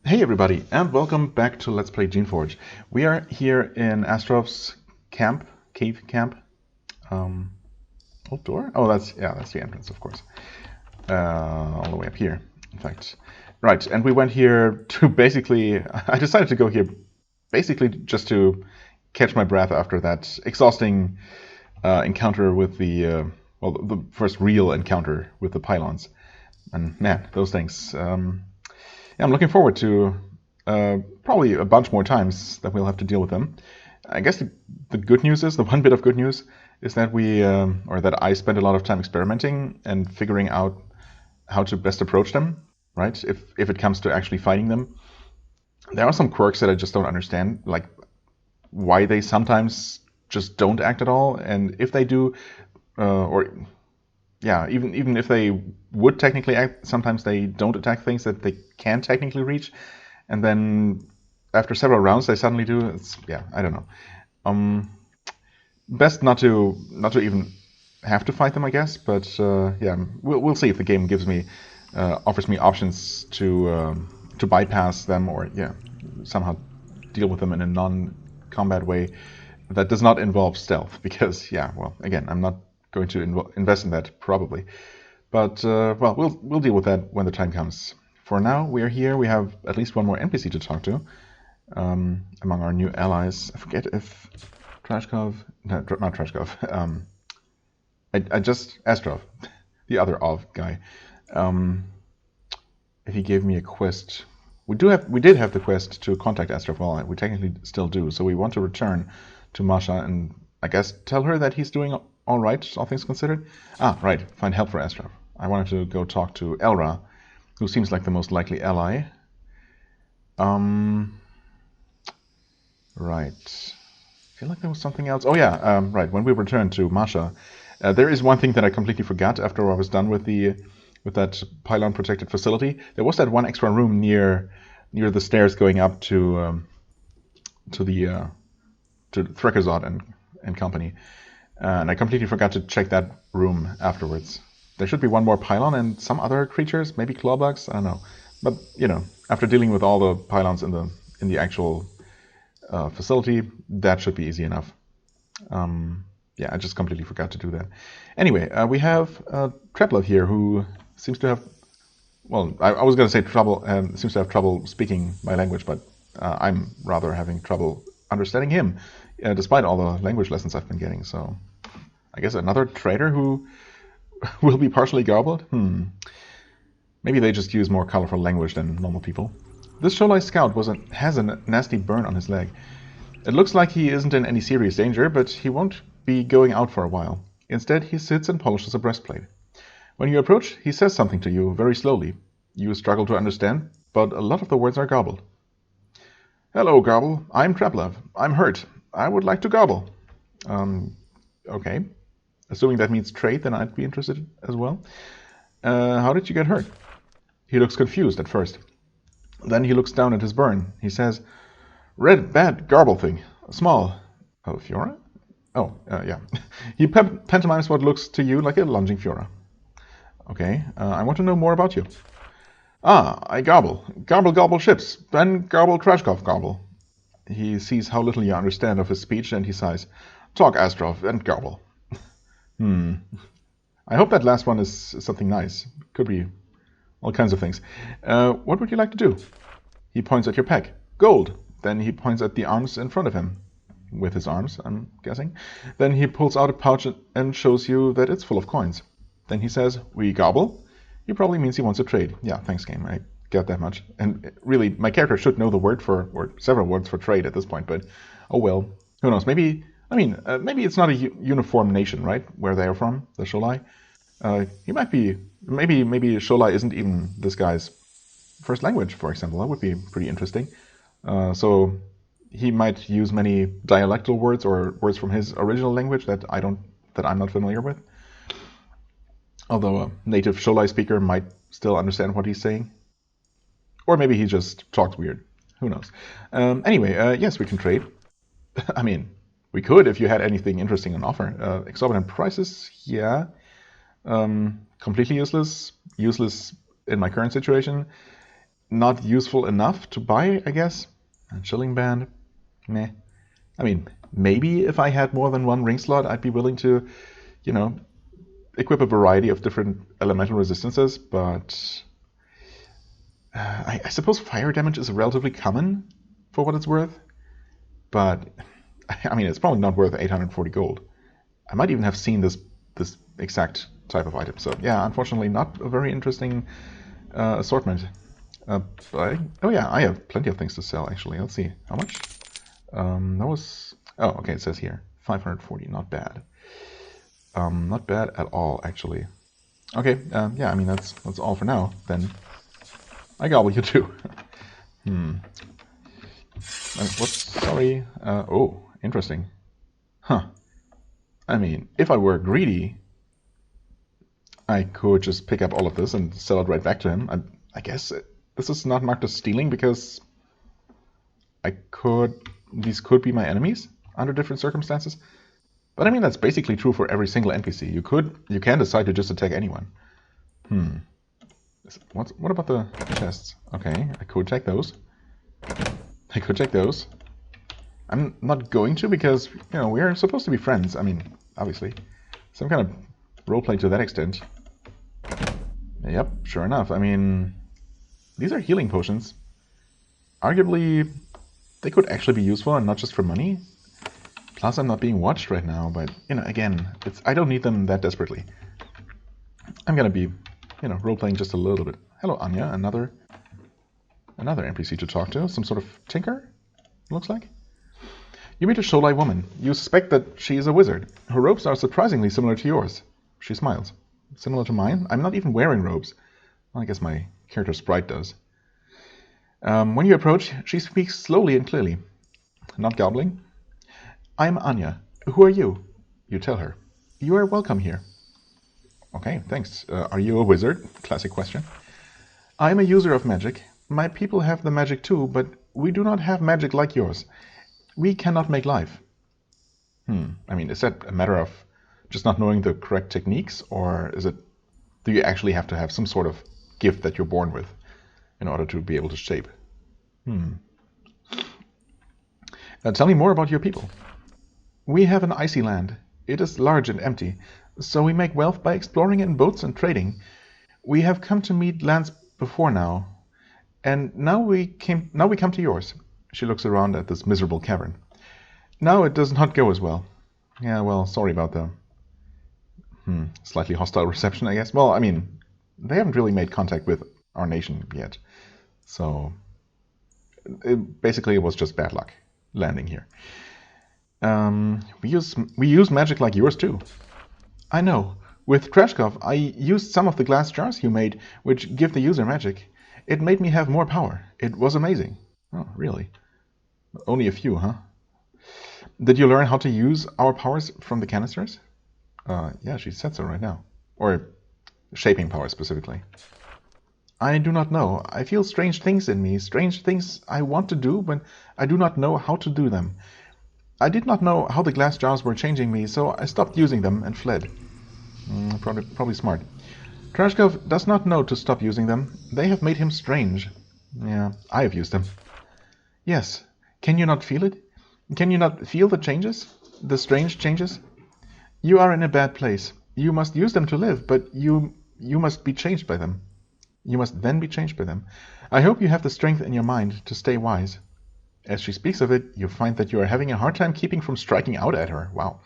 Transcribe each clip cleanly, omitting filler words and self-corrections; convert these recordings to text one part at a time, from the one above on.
Hey everybody, and welcome back to Let's Play Geneforge. We are here in Astrov's camp, cave camp. Old door? Oh, that's the entrance, of course. All the way up here, in fact. Right, and we went here to basically... I decided to go here basically just to catch my breath after that exhausting encounter with the... the first real encounter with the pylons. And man, those things... I'm looking forward to probably a bunch more times that we'll have to deal with them. I guess the good news is, the one bit of good news, is that that I spent a lot of time experimenting and figuring out how to best approach them, right? If it comes to actually fighting them. There are some quirks that I just don't understand, like why they sometimes just don't act at all, and if they do, even if they would technically act, sometimes they don't attack things that they can technically reach, and then after several rounds they suddenly do. I don't know. Best not to even have to fight them, I guess. But we'll see if the game offers me options to bypass them or somehow deal with them in a non-combat way that does not involve stealth. Because again, I'm not going to invest in that probably, but we'll deal with that when the time comes. For now, we are here. We have at least one more NPC to talk to among our new allies. I forget if Trashkov, no, not Trashkov. I just Astrov, the other Ov guy. If he gave me a quest, we did have the quest to contact Astrov. Well, we technically still do. So we want to return to Masha and I guess tell her that he's doing all right, all things considered. Right. Find help for Astrov. I wanted to go talk to Elra, who seems like the most likely ally. Right. I feel like there was something else. Oh yeah. Right. When we returned to Masha, there is one thing that I completely forgot after I was done with that pylon protected facility. There was that one extra room near the stairs going up to Threkazod and company. And I completely forgot to check that room afterwards. There should be one more pylon and some other creatures, maybe clawbugs, I don't know. But after dealing with all the pylons in the actual facility, that should be easy enough. I just completely forgot to do that. Anyway, we have Treplov here, who seems to have, I was going to say seems to have trouble speaking my language, but I'm rather having trouble understanding him. Despite all the language lessons I've been getting. So I guess another trader who will be partially garbled? Maybe they just use more colorful language than normal people. This Sholai scout has a nasty burn on his leg. It looks like he isn't in any serious danger, but he won't be going out for a while. Instead, he sits and polishes a breastplate. When you approach, he says something to you very slowly. You struggle to understand, but a lot of the words are garbled. Hello, Garble. I'm Treplov. I'm hurt. I would like to gobble. Okay. Assuming that means trade, then I'd be interested as well. How did you get hurt? He looks confused at first. Then he looks down at his burn. He says, red, bad, garble thing. Small. Oh, Fiora? Oh, yeah. He pantomimes what looks to you like a lunging Fiora. Okay. I want to know more about you. I gobble. Garble, gobble ships. Then garble, Trashkov, gobble. He sees how little you understand of his speech, and he sighs. Talk, Astrov, and garble. I hope that last one is something nice. Could be all kinds of things. What would you like to do? He points at your pack. Gold. Then he points at the arms in front of him. With his arms, I'm guessing. Then he pulls out a pouch and shows you that it's full of coins. Then he says, we gobble? He probably means he wants to trade. Yeah, thanks, game. I get that much. And really, my character should know the word or several words for trade at this point, but oh well. Who knows? Maybe it's not a uniform nation, right? Where they are from, the Sholai. He might be, maybe Sholai isn't even this guy's first language, for example. That would be pretty interesting. So he might use many dialectal words or words from his original language that I'm not familiar with. Although a native Sholai speaker might still understand what he's saying. Or maybe he just talks weird. Who knows? Anyway, yes, we can trade. I mean, we could if you had anything interesting on offer. Exorbitant prices, yeah. Completely useless in my current situation. not useful enough to buy, I guess. A chilling band, meh. I mean, maybe if I had more than one ring slot, I'd be willing to, you know, equip a variety of different elemental resistances, but I suppose fire damage is relatively common for what it's worth, but I mean, it's probably not worth 840 gold. I might even have seen this exact type of item, so yeah, unfortunately not a very interesting assortment. Oh yeah, I have plenty of things to sell, actually. Let's see, how much? That was... Oh, okay, it says here, 540, not bad. Not bad at all, actually. Okay, yeah, I mean, that's all for now, then. I gobble you too. Whoops, sorry. Oh, interesting. Huh. I mean, if I were greedy, I could just pick up all of this and sell it right back to him. I guess this is not marked as stealing because these could be my enemies under different circumstances. But I mean, that's basically true for every single NPC. You can decide to just attack anyone. What about the chests? Okay, I could take those. I could take those. I'm not going to because, you know, we're supposed to be friends. I mean, obviously. Some kind of roleplay to that extent. Yep, sure enough. I mean, these are healing potions. Arguably, they could actually be useful and not just for money. Plus, I'm not being watched right now, but, you know, again, I don't need them that desperately. I'm gonna be, you know, role-playing just a little bit. Hello, Anya, another NPC to talk to. Some sort of tinker, looks like. You meet a Sholai woman. You suspect that she is a wizard. Her robes are surprisingly similar to yours. She smiles. Similar to mine? I'm not even wearing robes. Well, I guess my character sprite does. When you approach, she speaks slowly and clearly. Not gobbling. I'm Anya. Who are you? You tell her. You are welcome here. Okay, thanks. Are you a wizard? Classic question. I am a user of magic. My people have the magic too, but we do not have magic like yours. We cannot make life. I mean, is that a matter of just not knowing the correct techniques, or do you actually have to have some sort of gift that you're born with in order to be able to shape? Tell me more about your people. We have an icy land. It is large and empty, so we make wealth by exploring in boats and trading. We have come to meet lands before now, and now we come to yours. She looks around at this miserable cavern. Now it does not go as well. Yeah, well, sorry about the slightly hostile reception, I guess. Well, I mean, they haven't really made contact with our nation yet, so basically it was just bad luck landing here. We use magic like yours too. I know. With Trashkov, I used some of the glass jars you made, which give the user magic. It made me have more power. It was amazing. Oh, really? Only a few, huh? Did you learn how to use our powers from the canisters? Yeah, she said so right now. Or shaping power specifically. I do not know. I feel strange things in me, strange things I want to do, but I do not know how to do them. I did not know how the glass jars were changing me, so I stopped using them and fled. Probably smart. Trashkov does not know to stop using them. They have made him strange. Yeah, I have used them. Yes. Can you not feel it? Can you not feel the changes? The strange changes? You are in a bad place. You must use them to live, but you must be changed by them. You must then be changed by them. I hope you have the strength in your mind to stay wise. As she speaks of it, you find that you are having a hard time keeping from striking out at her. Wow.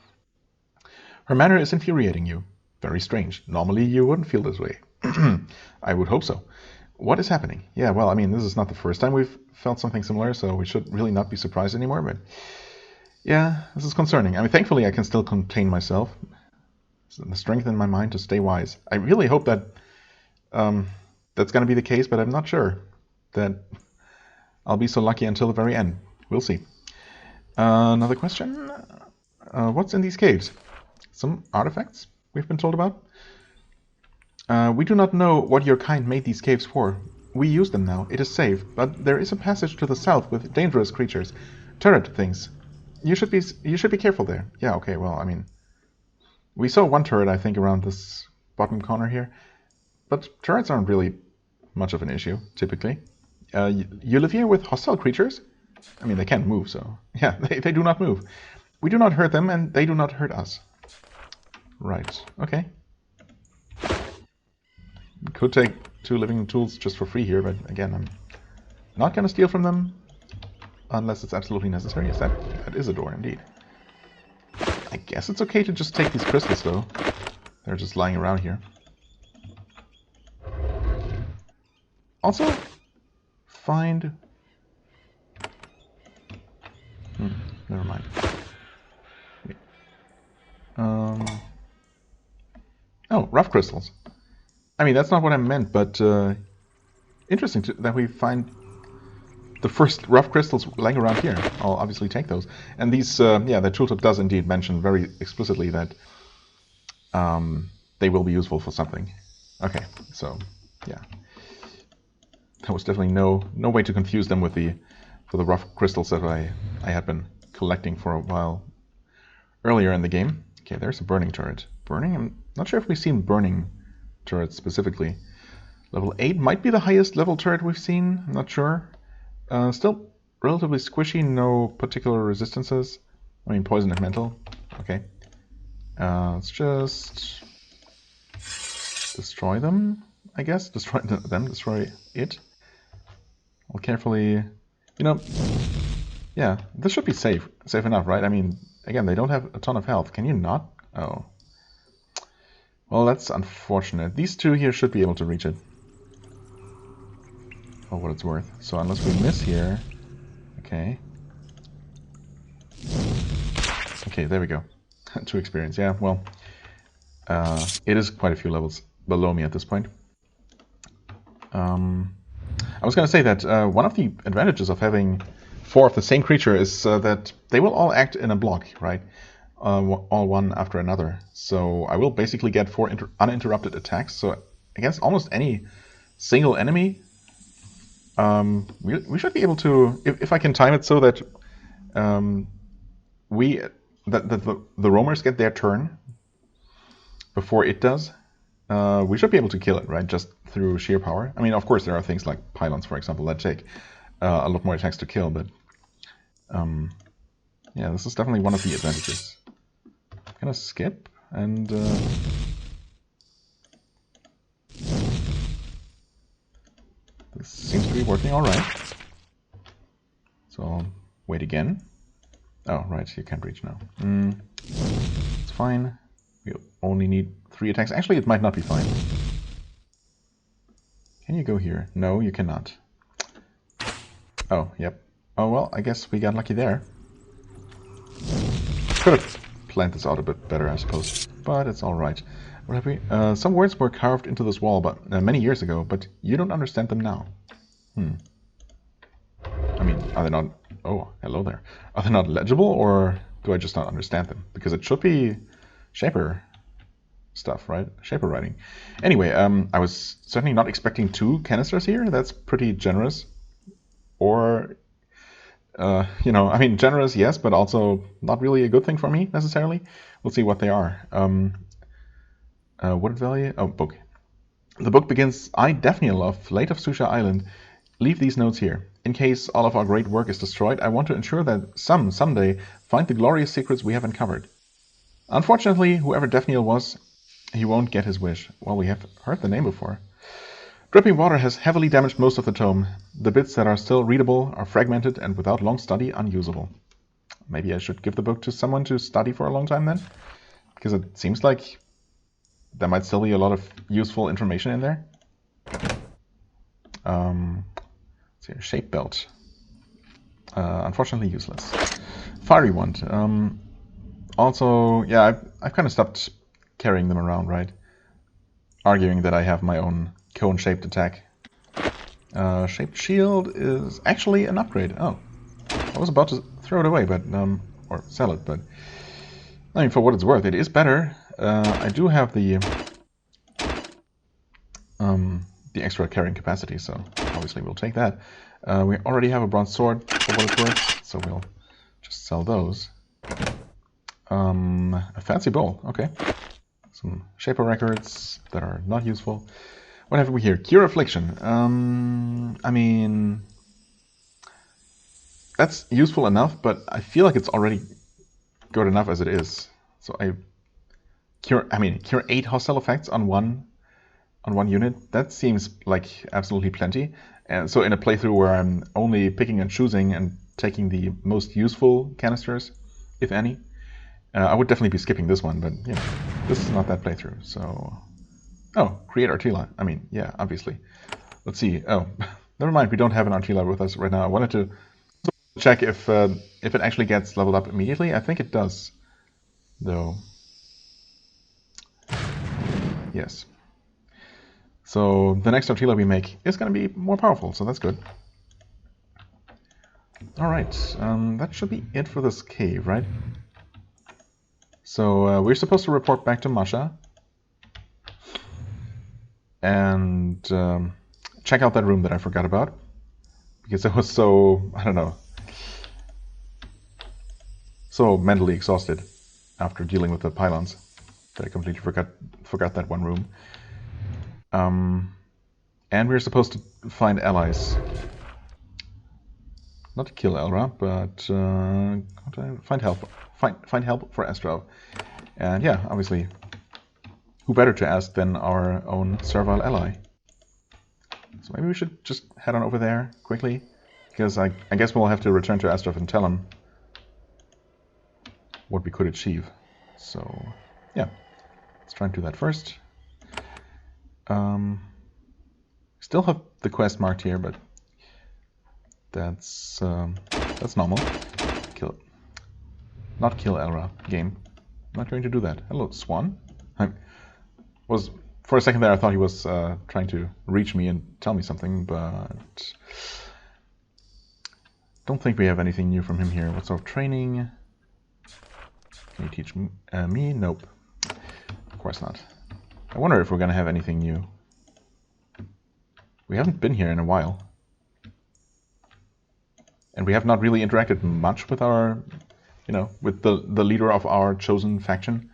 Her manner is infuriating you. Very strange. Normally you wouldn't feel this way. I would hope so. What is happening? Yeah, well, I mean, this is not the first time we've felt something similar, so we should really not be surprised anymore, but yeah, this is concerning. I mean, thankfully I can still contain myself. The strength in my mind to stay wise. I really hope that that's going to be the case, but I'm not sure that I'll be so lucky until the very end. We'll see. Another question? What's in these caves? Some artifacts we've been told about? We do not know what your kind made these caves for. We use them now. It is safe, but there is a passage to the south with dangerous creatures. Turret things. You should be careful there. Yeah, okay, well, I mean, we saw one turret, I think, around this bottom corner here. But turrets aren't really much of an issue, typically. you live here with hostile creatures? I mean, they can't move, so... Yeah, they do not move. We do not hurt them, and they do not hurt us. Right, okay. Could take 2 living tools just for free here, but again, I'm not going to steal from them unless it's absolutely necessary. Yes, that is a door, indeed. I guess it's okay to just take these crystals, though. They're just lying around here. Also, find... never mind. Oh, rough crystals. I mean, that's not what I meant, but interesting that we find the first rough crystals lying around here. I'll obviously take those. And these, yeah, the tooltip does indeed mention very explicitly that they will be useful for something. Okay, so, yeah. There was definitely no way to confuse them with the rough crystals that I had been collecting for a while earlier in the game. Okay, there's a burning turret. Burning? I'm not sure if we've seen burning turrets specifically. Level 8 might be the highest level turret we've seen. I'm not sure. Still relatively squishy, no particular resistances. I mean, poison and mental. Okay. Let's just destroy them, I guess. Destroy them, destroy it. I'll carefully... You know, yeah, this should be safe enough, right? I mean, again, they don't have a ton of health. Can you not? Oh. Well, that's unfortunate. These 2 here should be able to reach it. For what it's worth. So unless we miss here... Okay. Okay, there we go. 2 experience, yeah, well... it is quite a few levels below me at this point. I was going to say that one of the advantages of having 4 of the same creature is that they will all act in a block, right? All one after another. So I will basically get 4 uninterrupted attacks. So against almost any single enemy, we should be able to, if I can time it so that the roamers get their turn before it does, we should be able to kill it, right? Just through sheer power. I mean, of course, there are things like pylons, for example, that take a lot more attacks to kill, but yeah, this is definitely one of the advantages. I'm gonna skip and this seems to be working all right. So I'll wait again. Oh, right, you can't reach now. It's fine. We only need 3 attacks. Actually, it might not be fine. Can you go here? No, you cannot. Oh, yep. Oh, well, I guess we got lucky there. Could have planned this out a bit better, I suppose. But it's alright. What have we? Some words were carved into this wall but many years ago, but you don't understand them now. I mean, are they not... Oh, hello there. Are they not legible, or do I just not understand them? Because it should be Shaper stuff, right? Shaper writing. Anyway, I was certainly not expecting 2 canisters here. That's pretty generous. Or, you know, I mean, generous, yes, but also not really a good thing for me, necessarily. We'll see what they are. What value? Oh, book. The book begins, I, Daphniel of Late of Susha Island, leave these notes here. In case all of our great work is destroyed, I want to ensure that someday, find the glorious secrets we have uncovered. Unfortunately, whoever Daphniel was, he won't get his wish. Well, we have heard the name before. Dripping water has heavily damaged most of the tome. The bits that are still readable are fragmented and without long study, unusable. Maybe I should give the book to someone to study for a long time then? Because it seems like there might still be a lot of useful information in there. Let's see, shape belt. Unfortunately useless. Fiery wand. Also, yeah, I've kind of stopped carrying them around, right? Arguing that I have my own cone-shaped attack. Shaped shield is actually an upgrade. Oh, I was about to throw it away, but or sell it, but I mean, for what it's worth, it is better. I do have the extra carrying capacity, so obviously we'll take that. We already have a bronze sword for what it's worth, so we'll just sell those. A fancy bowl, okay. Some Shaper records that are not useful. What have we here? Cure Affliction. I mean, that's useful enough, but I feel like it's already good enough as it is. So cure 8 hostile effects on one unit. That seems like absolutely plenty. And so in a playthrough where I'm only picking and choosing and taking the most useful canisters, if any, I would definitely be skipping this one. But you know, this is not that playthrough. So, create Artilla. I mean, yeah, obviously. Let's see. Oh, never mind. We don't have an Artilla with us right now. I wanted to check if it actually gets leveled up immediately. I think it does, though. Yes. So the next Artilla we make is going to be more powerful, so that's good. Alright, that should be it for this cave, right? So we're supposed to report back to Masha. And check out that room that I forgot about. Because I was so, I don't know, so mentally exhausted after dealing with the pylons that I completely forgot that one room. And we're supposed to find allies. Not to kill Elra, but find help. Find help for Astrov. And yeah, obviously, who better to ask than our own servile ally? So maybe we should just head on over there quickly, because I guess we'll have to return to Astrov and tell him what we could achieve. So yeah, let's try and do that first. Still have the quest marked here, but that's normal. Not kill Elra. Game. I'm not going to do that. Hello, Swan. For a second there I thought he was trying to reach me and tell me something, but don't think we have anything new from him here. What sort of training? Can you teach me? Nope. Of course not. I wonder if we're going to have anything new. We haven't been here in a while. And we have not really interacted much with our, with the leader of our chosen faction.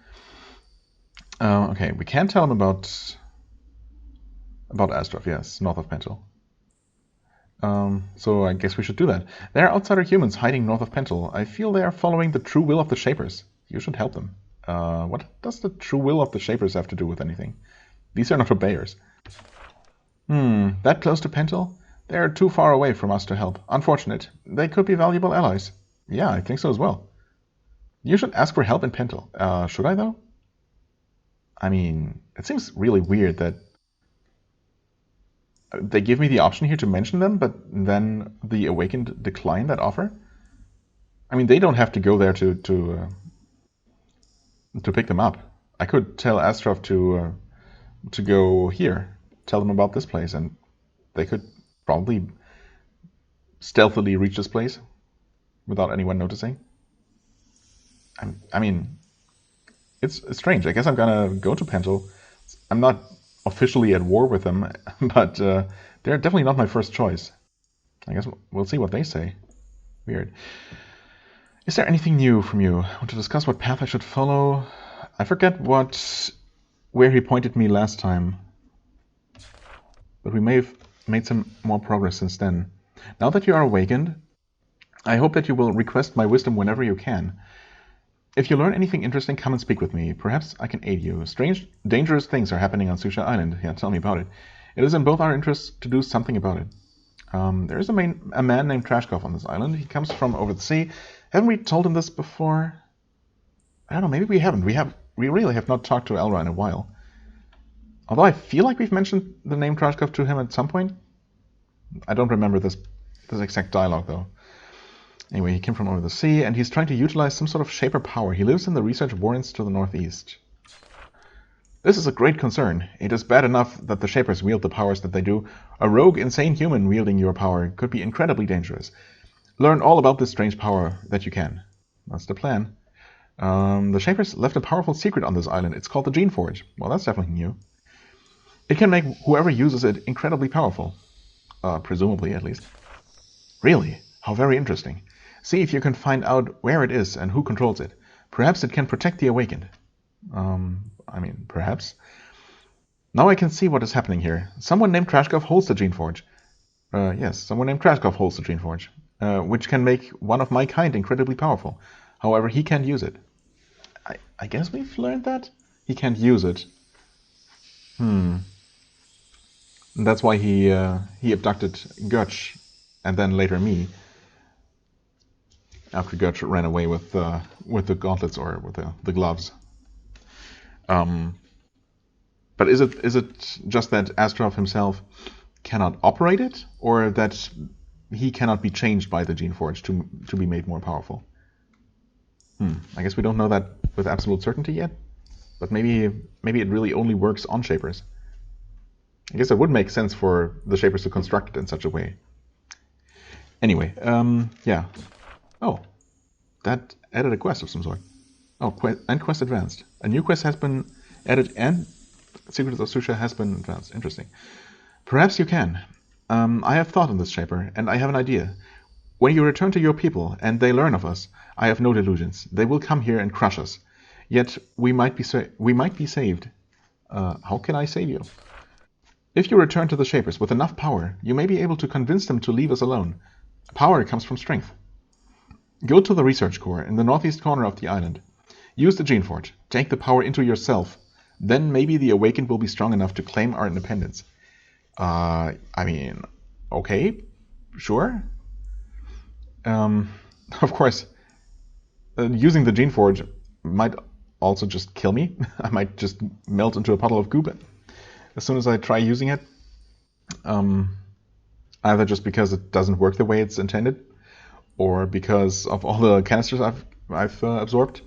Okay, we can tell him about Astrov, yes, north of Pentel. So I guess we should do that. There are outsider humans hiding north of Pentel. I feel they are following the true will of the Shapers. You should help them. What does the true will of the Shapers have to do with anything? These are not obeyers. That close to Pentel? They are too far away from us to help. Unfortunate. They could be valuable allies. Yeah, I think so as well. You should ask for help in Pentel. Should I, though? I mean, it seems really weird that they give me the option here to mention them, but then the Awakened decline that offer. I mean, they don't have to go there to pick them up. I could tell Astrov to go here, tell them about this place, and they could probably stealthily reach this place without anyone noticing. I mean, it's strange. I guess I'm gonna go to Pentel. I'm not officially at war with them, but they're definitely not my first choice. I guess we'll see what they say. Weird. Is there anything new from you? I want to discuss what path I should follow. I forget where he pointed me last time, but we may have made some more progress since then. Now that you are awakened, I hope that you will request my wisdom whenever you can. If you learn anything interesting, come and speak with me. Perhaps I can aid you. Strange, dangerous things are happening on Susha Island. Yeah, tell me about it. It is in both our interests to do something about it. There is a man named Trashkov on this island. He comes from over the sea. Haven't we told him this before? I don't know, maybe we haven't. We really have not talked to Elra in a while. Although I feel like we've mentioned the name Trashkov to him at some point. I don't remember this exact dialogue, though. Anyway, he came from over the sea, and he's trying to utilize some sort of Shaper power. He lives in the research warrens to the northeast. This is a great concern. It is bad enough that the Shapers wield the powers that they do. A rogue, insane human wielding your power could be incredibly dangerous. Learn all about this strange power that you can. That's the plan. The Shapers left a powerful secret on this island. It's called the Geneforge. Well, that's definitely new. It can make whoever uses it incredibly powerful. Presumably, at least. Really? How very interesting. See if you can find out where it is and who controls it. Perhaps it can protect the Awakened. Perhaps. Now I can see what is happening here. Someone named Trashkov holds the Geneforge. Yes, someone named Trashkov holds the Geneforge, which can make one of my kind incredibly powerful. However, he can't use it. I guess we've learned that? He can't use it. And that's why he abducted Gutch, and then later me, after Gutch ran away with the gauntlets or with the gloves. But is it just that Astrov himself cannot operate it, or that he cannot be changed by the Geneforge to be made more powerful? I guess we don't know that with absolute certainty yet, but maybe it really only works on Shapers. I guess it would make sense for the Shapers to construct it in such a way. Anyway, yeah. Oh, that added a quest of some sort. Oh, and quest advanced. A new quest has been added and Secrets of Susha has been advanced. Interesting. Perhaps you can. I have thought on this, Shaper, and I have an idea. When you return to your people and they learn of us, I have no delusions. They will come here and crush us. Yet we might be saved. How can I save you? If you return to the Shapers with enough power, you may be able to convince them to leave us alone. Power comes from strength. Go to the research core in the northeast corner of the island. Use the Geneforge. Take the power into yourself. Then maybe the Awakened will be strong enough to claim our independence. I mean, okay, sure. Of course, using the Geneforge might also just kill me. I might just melt into a puddle of goop as soon as I try using it. Either just because it doesn't work the way it's intended, or because of all the canisters I've absorbed.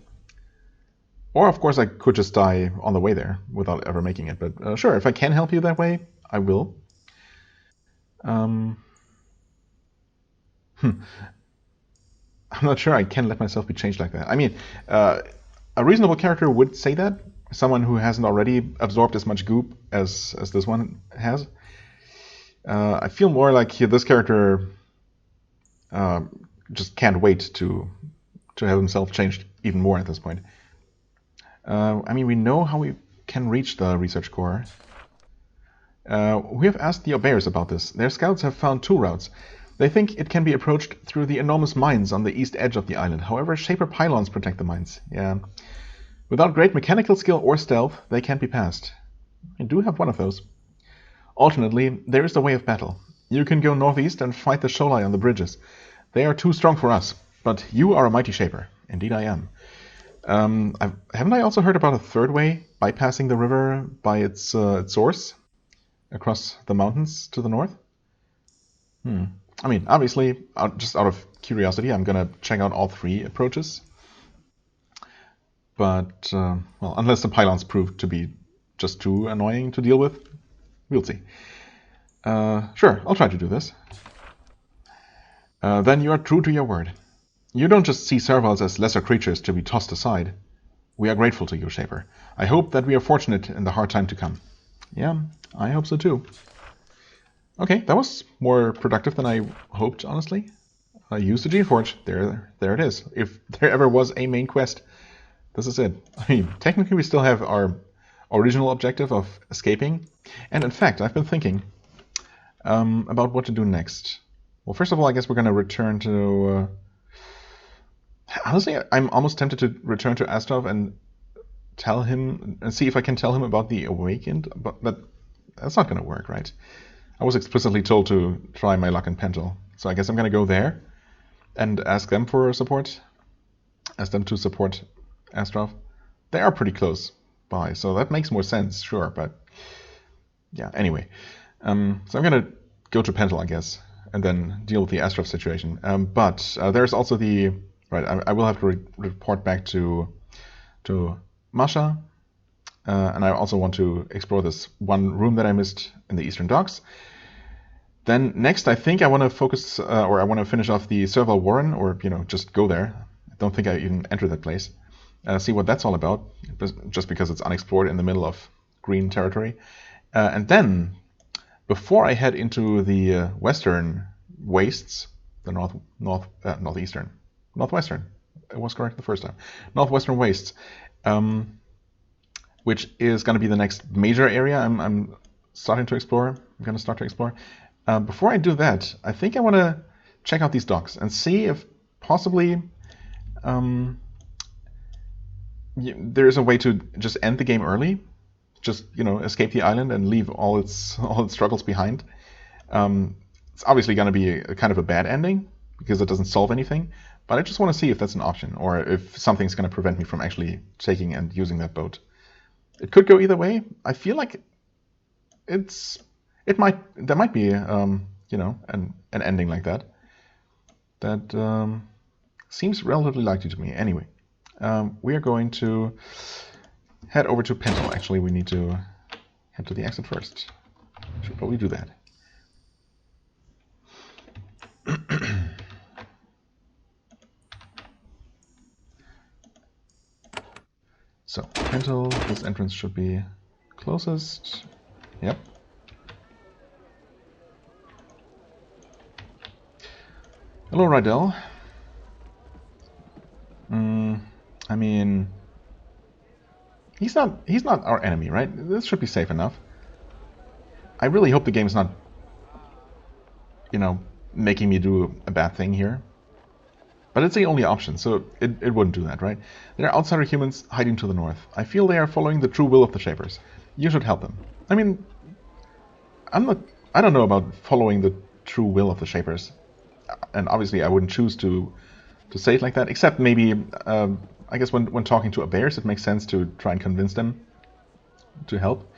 Or, of course, I could just die on the way there without ever making it. But sure, if I can help you that way, I will. I'm not sure I can let myself be changed like that. I mean, a reasonable character would say that. Someone who hasn't already absorbed as much goop as this one has. I feel more like this character just can't wait to have himself changed even more at this point. I mean, we know how we can reach the research core. We have asked the Obeyers about this. Their scouts have found 2 routes. They think it can be approached through the enormous mines on the east edge of the island. However, Shaper pylons protect the mines. Yeah. Without great mechanical skill or stealth, they can't be passed. I do have one of those. Alternately, there is the Way of Battle. You can go northeast and fight the Sholai on the bridges. They are too strong for us, but you are a mighty Shaper. Indeed I am. Haven't I also heard about a third way, bypassing the river by its source across the mountains to the north? I mean, obviously, just out of curiosity, I'm going to check out all 3 approaches. But, well, unless the pylons prove to be just too annoying to deal with, we'll see. Sure, I'll try to do this. Then you are true to your word. You don't just see servals as lesser creatures to be tossed aside. We are grateful to you, Shaper. I hope that we are fortunate in the hard time to come. Yeah, I hope so too. Okay, that was more productive than I hoped, honestly. I used the Geneforge. There it is. If there ever was a main quest, this is it. I mean, technically we still have our original objective of escaping. And in fact, I've been thinking about what to do next. Well, first of all, I guess we're going to return to... honestly, I'm almost tempted to return to Astrov and tell him and see if I can tell him about the Awakened, but that's not going to work, right? I was explicitly told to try my luck in Pentel, so I guess I'm going to go there and ask them for support. Ask them to support Astrov. They are pretty close by, so that makes more sense, sure, but yeah, anyway. So I'm going to go to Pentel, I guess, and then deal with the Astrov situation. But there's also the... Right, I will have to report back to Masha, and I also want to explore this one room that I missed in the Eastern Docks. Then next, I think I want to focus, or I want to finish off the Serval Warren, or just go there. I don't think I even entered that place. See what that's all about, just because it's unexplored in the middle of green territory. And then, before I head into the western wastes, the northwestern. It was correct the first time. Northwestern wastes. which is going to be the next major area I'm starting to explore. I'm going to start to explore. Before I do that, I think I want to check out these docks and see if possibly there is a way to just end the game early. Just, escape the island and leave all its struggles behind. It's obviously going to be a kind of a bad ending because it doesn't solve anything. But I just want to see if that's an option, or if something's going to prevent me from actually taking and using that boat. It could go either way. I feel like there might be an ending like that. That seems relatively likely to me. Anyway, we are going to head over to Pentel. Actually, we need to head to the exit first. Should probably do that. So, Pentel, this entrance should be closest. Yep. Hello, Rydell. I mean, he's not our enemy, right? This should be safe enough. I really hope the game's not, making me do a bad thing here. But it's the only option, so it wouldn't do that, right? There are outsider humans hiding to the north. I feel they are following the true will of the Shapers. You should help them. I mean, I don't know about following the true will of the Shapers. And obviously I wouldn't choose to say it like that, except maybe, I guess when talking to bears, it makes sense to try and convince them to help.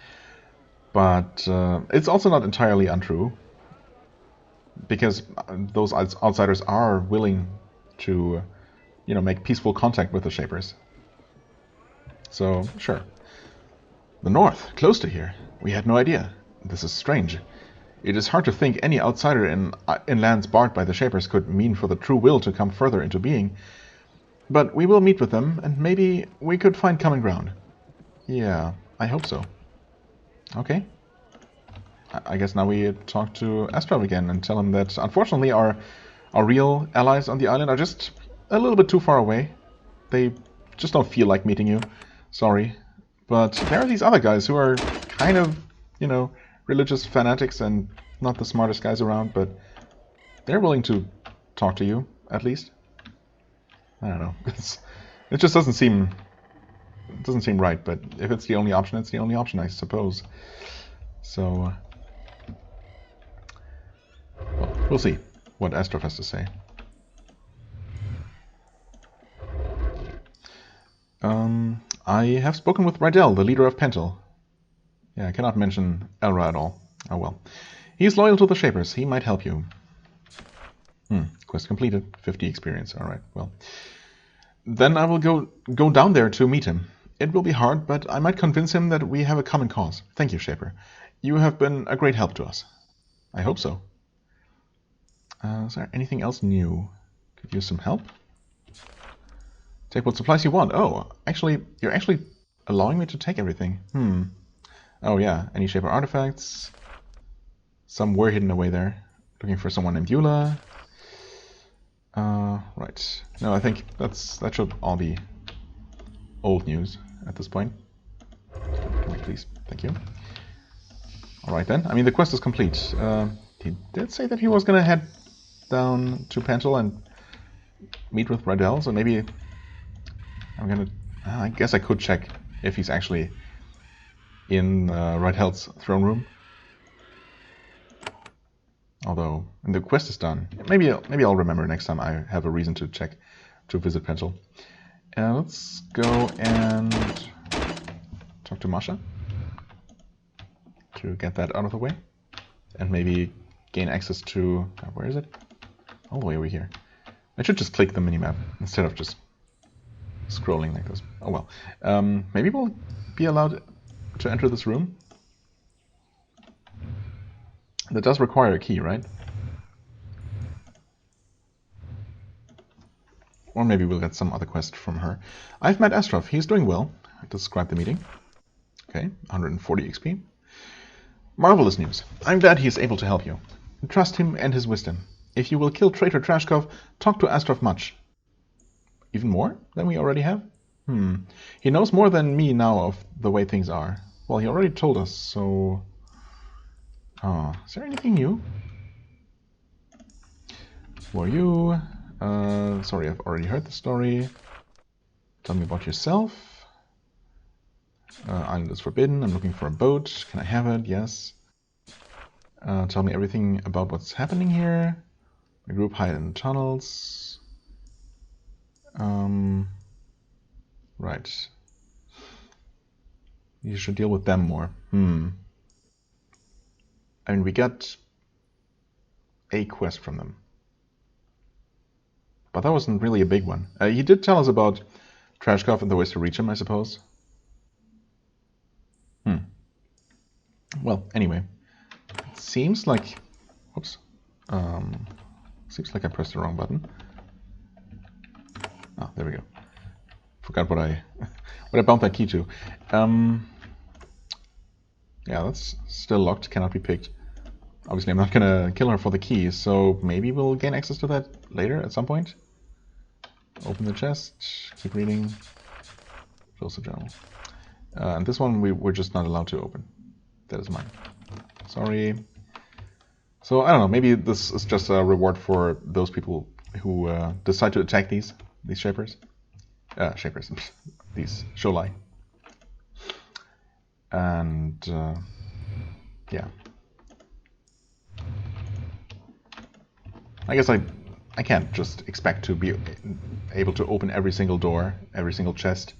But it's also not entirely untrue, because those outsiders are willing to, make peaceful contact with the Shapers. So, sure. The north, close to here. We had no idea. This is strange. It is hard to think any outsider in lands barred by the Shapers could mean for the true will to come further into being. But we will meet with them, and maybe we could find common ground. Yeah, I hope so. Okay. I guess now we talk to Astrov again and tell him that, unfortunately, our real allies on the island are just a little bit too far away. They just don't feel like meeting you. Sorry. But there are these other guys who are kind of, religious fanatics and not the smartest guys around, but they're willing to talk to you, at least. I don't know. It just doesn't seem right, but if it's the only option, it's the only option, I suppose. So, well, we'll see what Astrov has to say. I have spoken with Rydell, the leader of Pentel. Yeah, I cannot mention Elra at all. Oh well. He is loyal to the Shapers. He might help you. Quest completed. 50 experience. Alright, well. Then I will go down there to meet him. It will be hard, but I might convince him that we have a common cause. Thank you, Shaper. You have been a great help to us. I hope so. Is there anything else new? Could use some help? Take what supplies you want. Oh, actually, you're actually allowing me to take everything. Oh yeah, any Shaper artifacts. Some were hidden away there. Looking for someone named Eula. Right. No, I think that should all be old news at this point. Can we please? Thank you. Alright then. I mean, the quest is complete. He did say that he was gonna head down to Pentel and meet with Rydell, so maybe I'm gonna... I guess I could check if he's actually in Rydell's throne room. Although, and the quest is done. Maybe I'll remember next time I have a reason to check to visit Pentel. Let's go and talk to Masha to get that out of the way, and maybe gain access to... where is it? All the way over here. I should just click the minimap instead of just scrolling like this. Oh well. Maybe we'll be allowed to enter this room. That does require a key, right? Or maybe we'll get some other quest from her. I've met Astrov. He's doing well. Describe the meeting. Okay, 140 XP. Marvelous news. I'm glad he is able to help you. Trust him and his wisdom. If you will kill traitor Trashkov, talk to Astrov much. Even more than we already have? He knows more than me now of the way things are. Well, he already told us, so... Oh, is there anything new? Who are you? Sorry, I've already heard the story. Tell me about yourself. Island is forbidden. I'm looking for a boat. Can I have it? Yes. Tell me everything about what's happening here. My group hide in the tunnels. Right. You should deal with them more. I mean, we got a quest from them. But that wasn't really a big one. He did tell us about Trashkov and the ways to reach him, I suppose. Well, anyway. It seems like... Whoops. Seems like I pressed the wrong button. Oh, there we go. Forgot what I bound that key to. Yeah, that's still locked, cannot be picked. Obviously, I'm not gonna kill her for the key, so maybe we'll gain access to that later at some point. Open the chest, keep reading, close the journal. And this one we're just not allowed to open. That is mine. Sorry. So, I don't know, maybe this is just a reward for those people who decide to attack these shapers. Shapers. These Sholai. And, yeah. I guess I can't just expect to be able to open every single door, every single chest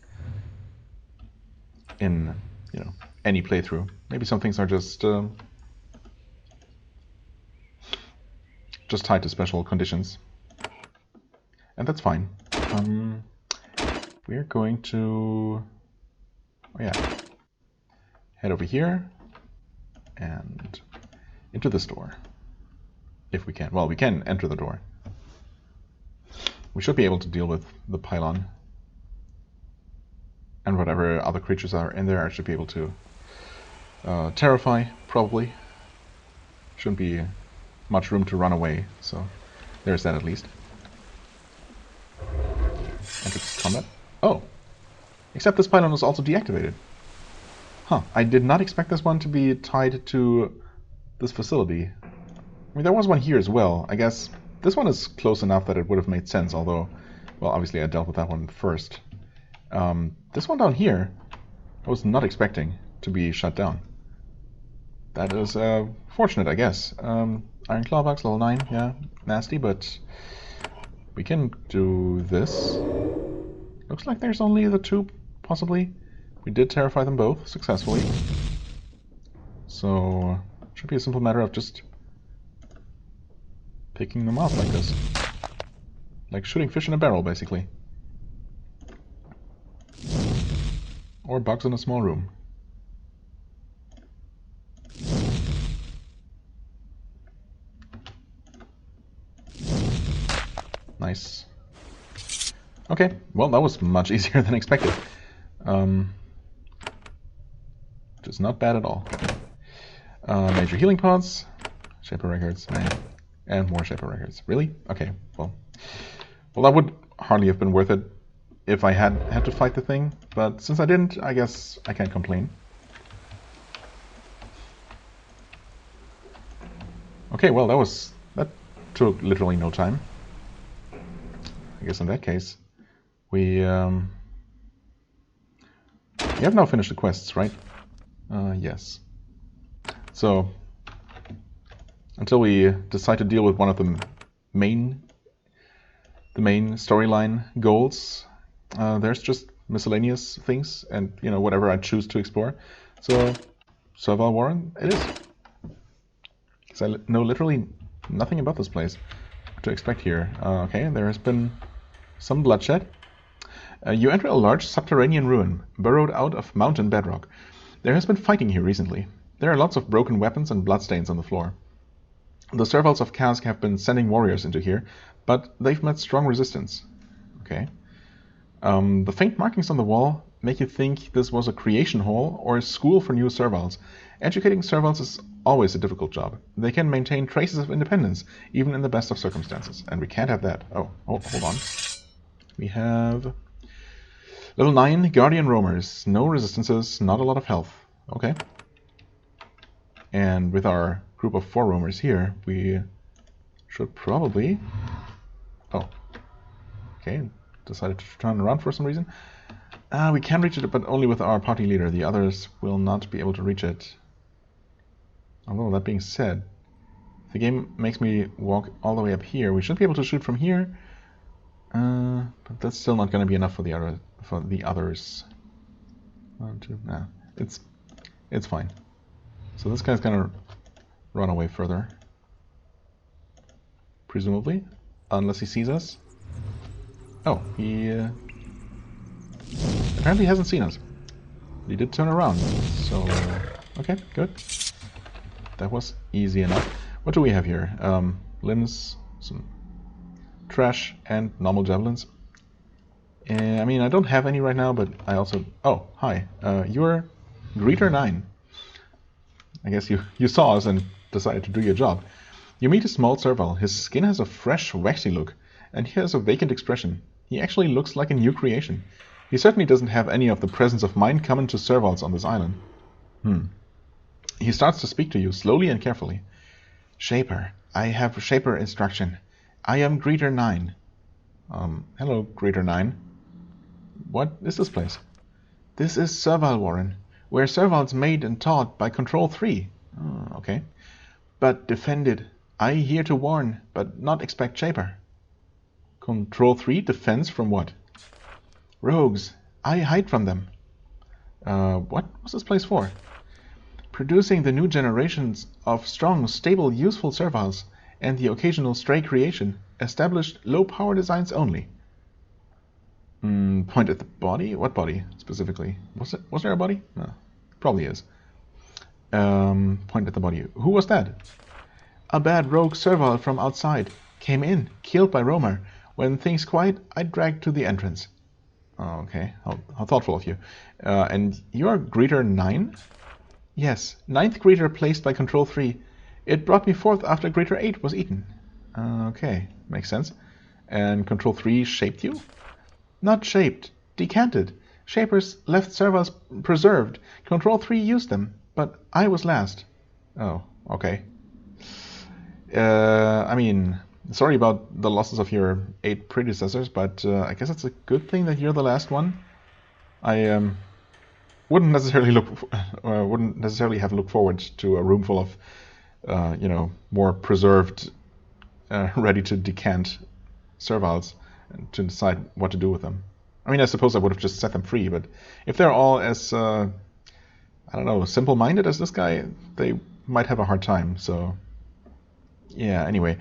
in, you know, any playthrough. Maybe some things are just tied to special conditions. And that's fine. We're going to... Oh yeah. Head over here and into this door. If we can. Well, we can enter the door. We should be able to deal with the pylon. And whatever other creatures are in there, I should be able to terrify, probably. Shouldn't be much room to run away, so there's that at least. Enter combat. Oh! Except this pylon was also deactivated. Huh, I did not expect this one to be tied to this facility. I mean, there was one here as well. I guess this one is close enough that it would have made sense, although, well, obviously I dealt with that one first. This one down here, I was not expecting to be shut down. That is fortunate, I guess. Iron Claw Box, level 9, yeah, nasty, but we can do this. Looks like there's only the two, possibly. We did terrify them both successfully. So, it should be a simple matter of just picking them off like this. Like shooting fish in a barrel, basically. Or bugs in a small room. Nice. Okay, well, that was much easier than expected. Which is not bad at all. Major healing pods, Shaper records, and more Shaper records. Really? Okay, well, that would hardly have been worth it if I had to fight the thing, but since I didn't, I guess I can't complain. Okay, well, that took literally no time. I guess in that case, we have now finished the quests, right? Yes. So, until we decide to deal with one of the main storyline goals, there's just miscellaneous things and, you know, whatever I choose to explore. So, Serval Warren, it is. Because I know literally nothing about this place. What to expect here. Okay, there has been some bloodshed. You enter a large subterranean ruin, burrowed out of mountain bedrock. There has been fighting here recently. There are lots of broken weapons and bloodstains on the floor. The Servals of Kask have been sending warriors into here, but they've met strong resistance. Okay. The faint markings on the wall make you think this was a creation hall or a school for new Servals. Educating Servals is always a difficult job. They can maintain traces of independence, even in the best of circumstances, and we can't have that. Oh, hold on. We have Level 9, Guardian Roamers. No resistances, not a lot of health. Okay. And with our group of 4 roamers here, we should probably... Oh. Okay, decided to turn around for some reason. We can reach it, but only with our party leader. The others will not be able to reach it. Although, that being said, if the game makes me walk all the way up here, we should be able to shoot from here. But that's still not going to be enough for the others. 1, 2, nah, it's fine. So this guy's going to run away further, presumably, unless he sees us. Oh, he apparently hasn't seen us. He did turn around, so okay, good. That was easy enough. What do we have here? Limbs, some trash, and normal javelins. I mean, I don't have any right now, but I also... Oh, hi. You're Greeter 9. I guess you saw us and decided to do your job. You meet a small serval. His skin has a fresh, waxy look, and he has a vacant expression. He actually looks like a new creation. He certainly doesn't have any of the presence of mind common to servals on this island. He starts to speak to you, slowly and carefully. Shaper. I have Shaper instruction. I am Greeter 9. Hello, Greeter 9. What is this place? This is Serval Warren, where servals made and taught by Control 3. Oh, okay. But defended. I here to warn, but not expect Shaper. Control 3 defense from what? Rogues. I hide from them. What was this place for? Producing the new generations of strong, stable, useful servals, and the occasional stray creation, established low-power designs only. Point at the body? What body, specifically? Was there a body? No, probably is. Point at the body. Who was that? A bad rogue serval from outside. Came in, killed by Roamer. When things quiet, I dragged to the entrance. Oh, okay, how thoughtful of you. And you're Greeter 9? Yes, 9th Greeter placed by Control 3. It brought me forth after Greeter 8 was eaten. Okay, makes sense. And Control 3 shaped you? Not shaped, decanted. Shapers left servals preserved. Control 3 used them, but I was last. Oh, okay. I mean, sorry about the losses of your 8 predecessors, but I guess it's a good thing that you're the last one. I wouldn't necessarily have looked forward to a room full of, more preserved, ready to decant servals, and to decide what to do with them. I mean, I suppose I would have just set them free, but if they're all as, I don't know, simple-minded as this guy, they might have a hard time, so... Yeah, anyway.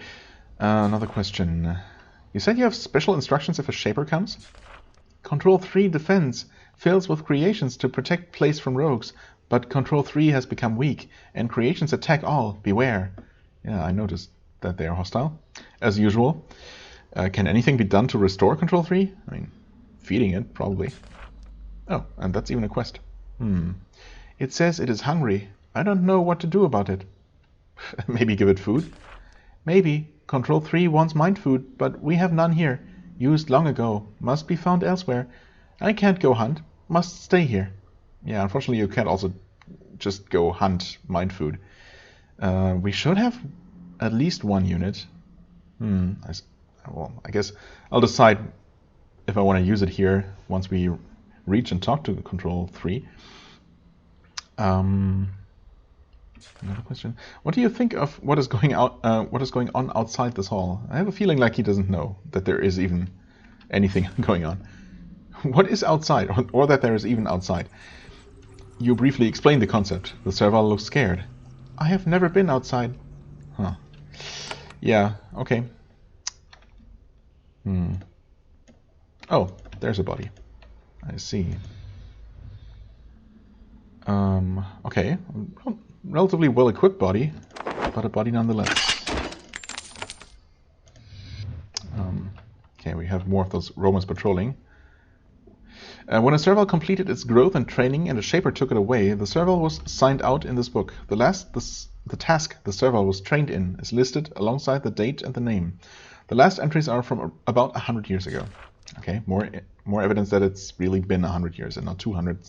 Another question. You said you have special instructions if a Shaper comes? Control 3 defense fills with creations to protect place from rogues, but Control 3 has become weak, and creations attack all. Beware. Yeah, I noticed that they are hostile. As usual. Can anything be done to restore Control 3? I mean, feeding it, probably. Oh, and that's even a quest. It says it is hungry. I don't know what to do about it. Maybe give it food? Maybe. Control 3 wants mind food, but we have none here. Used long ago. Must be found elsewhere. I can't go hunt. Must stay here. Yeah, unfortunately you can't also just go hunt mind food. We should have at least one unit. Well, I guess I'll decide if I want to use it here once we reach and talk to Control 3. Another question. What do you think of what is going on outside this hall? I have a feeling like he doesn't know that there is even anything going on. What is outside, or that there is even outside? You briefly explained the concept. The serval looks scared. I have never been outside. Huh. Yeah, okay. Oh, there's a body. I see. Okay. Relatively well-equipped body, but a body nonetheless. Okay, we have more of those Romans patrolling. When a serval completed its growth and training and a Shaper took it away, the serval was signed out in this book. The task the serval was trained in is listed alongside the date and the name. The last entries are from about 100 years ago. Okay, more evidence that it's really been 100 years and not 200,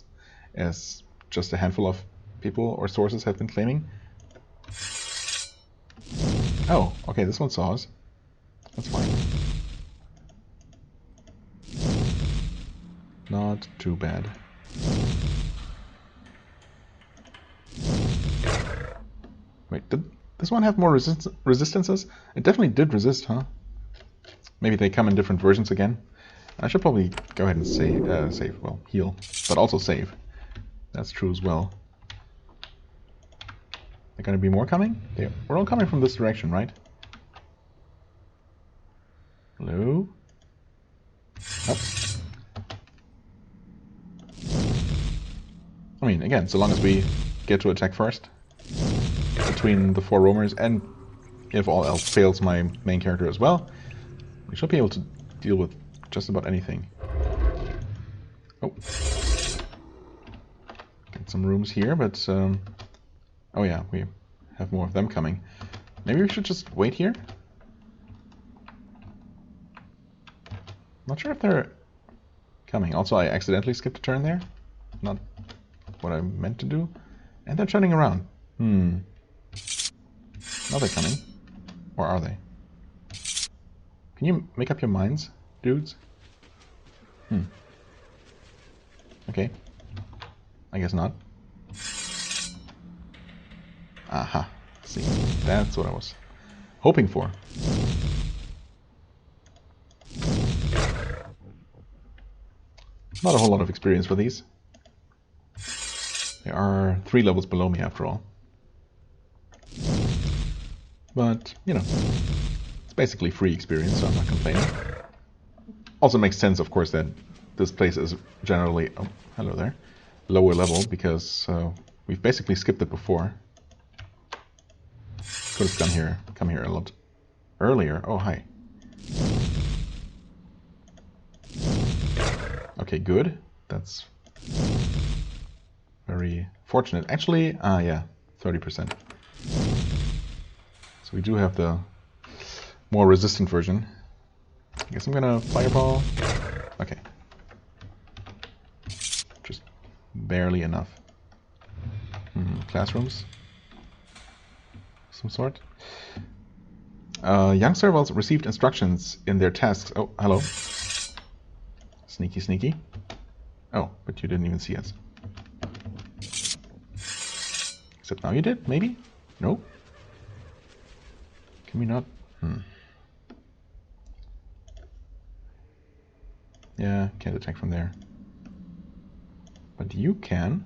as just a handful of people or sources have been claiming. Oh, okay, this one saw us. That's fine. Not too bad. Wait, did this one have more resistances? It definitely did resist, huh? Maybe they come in different versions again. I should probably go ahead and save. Well, heal, but also save. That's true as well. Are going to be more coming? We're all coming from this direction, right? Hello? Up. I mean, again, so long as we get to attack first, between the 4 roamers, and if all else fails, my main character as well, we should be able to deal with just about anything. Oh. Get some rooms here, but... oh yeah, we have more of them coming. Maybe we should just wait here? Not sure if they're coming. Also, I accidentally skipped a turn there. Not what I meant to do. And they're turning around. Are they coming? Or are they? Can you make up your minds, dudes? Okay. I guess not. Aha. See, that's what I was hoping for. Not a whole lot of experience for these. They are 3 levels below me after all. But, you know, it's basically free experience, so I'm not complaining. Also makes sense, of course, that this place is generally, oh, hello there, lower level, because we've basically skipped it before. Could have come here a lot earlier. Oh, hi. Okay, good. That's very fortunate. Actually, yeah, 30%. So we do have the more resistant version. I guess I'm gonna fireball. Okay. Just barely enough. Classrooms. Some sort. Young servals received instructions in their tasks. Oh, hello. Sneaky, sneaky. Oh, but you didn't even see us. Except now you did, maybe? No? Can we not? Yeah, can't attack from there. But you can.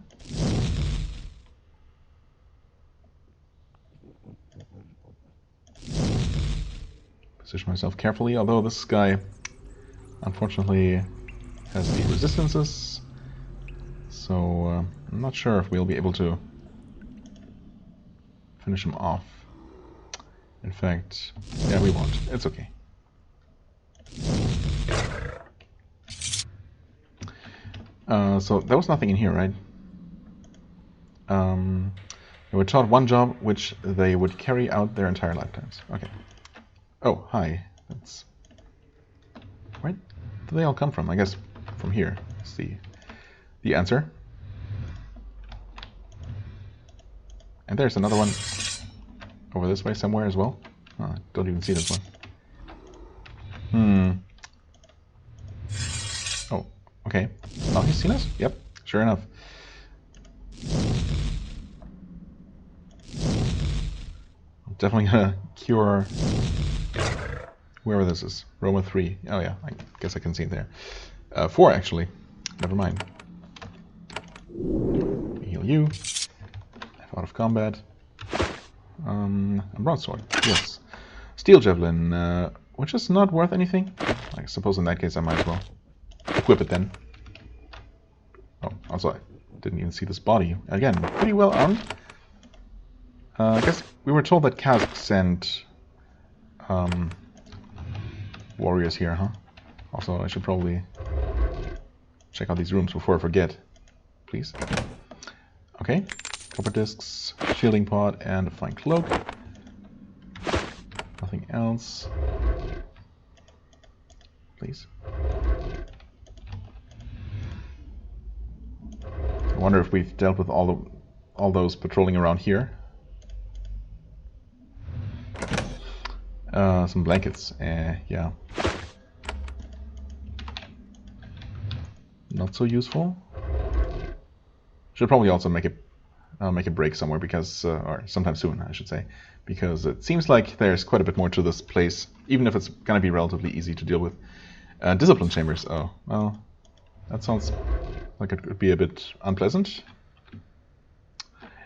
Position myself carefully, although this guy unfortunately has the resistances. So I'm not sure if we'll be able to finish him off. In fact, yeah, we won't. It's okay. So there was nothing in here, right? They were taught one job which they would carry out their entire lifetimes. Okay. Oh, hi. That's... Where do they all come from? I guess from here is the answer. And there's another one over this way somewhere as well. Oh, I don't even see this one. Oh, okay. Oh, he's seen us? Yep, sure enough. I'm definitely gonna cure whoever this is. Roma 3. Oh yeah, I guess I can see it there. 4 actually. Never mind. Heal you. Out of combat. A broadsword. Yes. Steel javelin, which is not worth anything. I suppose in that case I might as well equip it then. Oh, also I didn't even see this body. Again, pretty well armed. I guess we were told that casks sent warriors here, huh? Also, I should probably check out these rooms before I forget. Please. Okay. Copper discs, shielding pod, and a fine cloak. Nothing else. Please. wonder if we've dealt with all those patrolling around here. Some blankets. Yeah. Not so useful. Should probably also make a break somewhere because, or sometime soon, I should say, because it seems like there's quite a bit more to this place, even if it's going to be relatively easy to deal with. Discipline chambers. Oh, well, that sounds like it could be a bit unpleasant.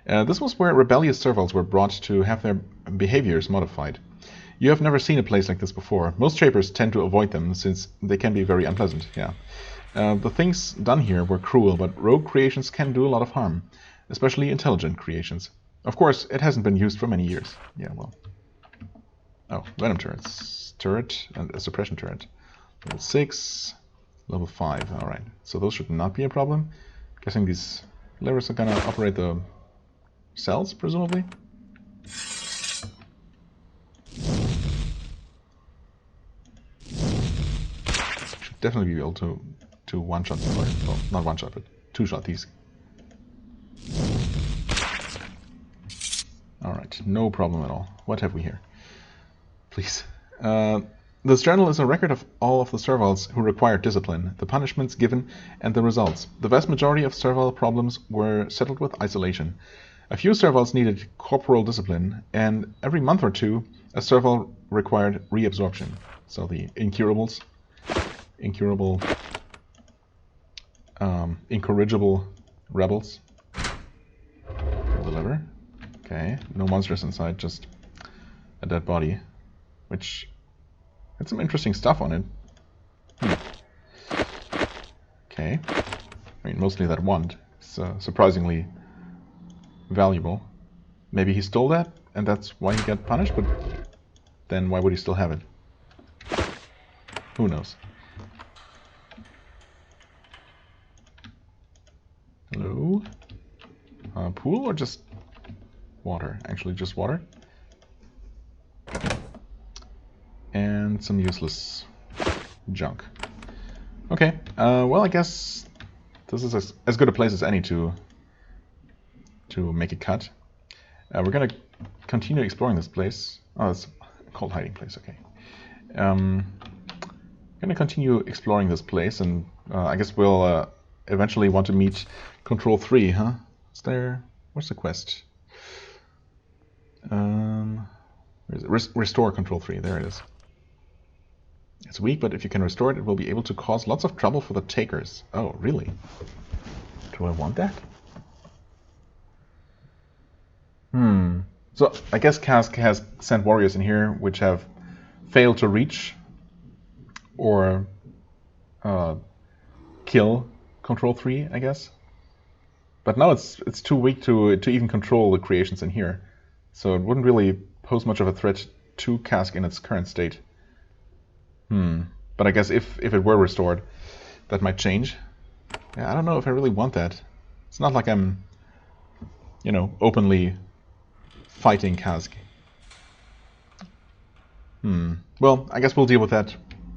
This was where rebellious servals were brought to have their behaviors modified. You have never seen a place like this before. Most shapers tend to avoid them since they can be very unpleasant. Yeah. The things done here were cruel, but rogue creations can do a lot of harm, especially intelligent creations. Of course, it hasn't been used for many years. Yeah, well. Oh, venom turrets. Turret and a suppression turret. Level 6, level 5. Alright, so those should not be a problem. Guessing these levers are gonna operate the cells, presumably. Should definitely be able to one-shot, or, well, not one-shot, but two-shot these. Alright, no problem at all. What have we here? Please. This journal is a record of all of the servals who required discipline, the punishments given, and the results. The vast majority of serval problems were settled with isolation. A few servals needed corporal discipline, and every month or two, a serval required reabsorption. So the incurables, incorrigible rebels. Pull the lever. Okay, no monsters inside, just a dead body, which had some interesting stuff on it. Okay, I mean, mostly that wand. It's surprisingly valuable. Maybe he stole that, and that's why he got punished, but then why would he still have it? Who knows? Hello? Pool or just water? Actually, just water. And some useless junk. Okay, well, I guess this is as good a place as any to make a cut. We're gonna continue exploring this place. Oh, it's called hiding place, okay. Gonna continue exploring this place, and I guess we'll eventually want to meet Control 3, huh? Is there... what's the quest? Where is it? Restore Control 3, there it is. It's weak, but if you can restore it, it will be able to cause lots of trouble for the takers. Oh, really? Do I want that? So, I guess Cask has sent warriors in here which have failed to reach or kill Control 3, I guess. But now it's too weak to even control the creations in here. So it wouldn't really pose much of a threat to Cask in its current state. But I guess if it were restored, that might change. Yeah, I don't know if I really want that. It's not like I'm, you know, openly fighting Cask. Well, I guess we'll deal with that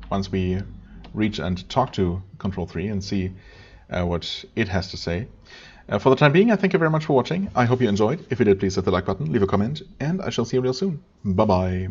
once we reach and talk to Control 3 and see what it has to say. For the time being, I thank you very much for watching. I hope you enjoyed. If you did, please hit the like button, leave a comment, and I shall see you real soon. Bye-bye.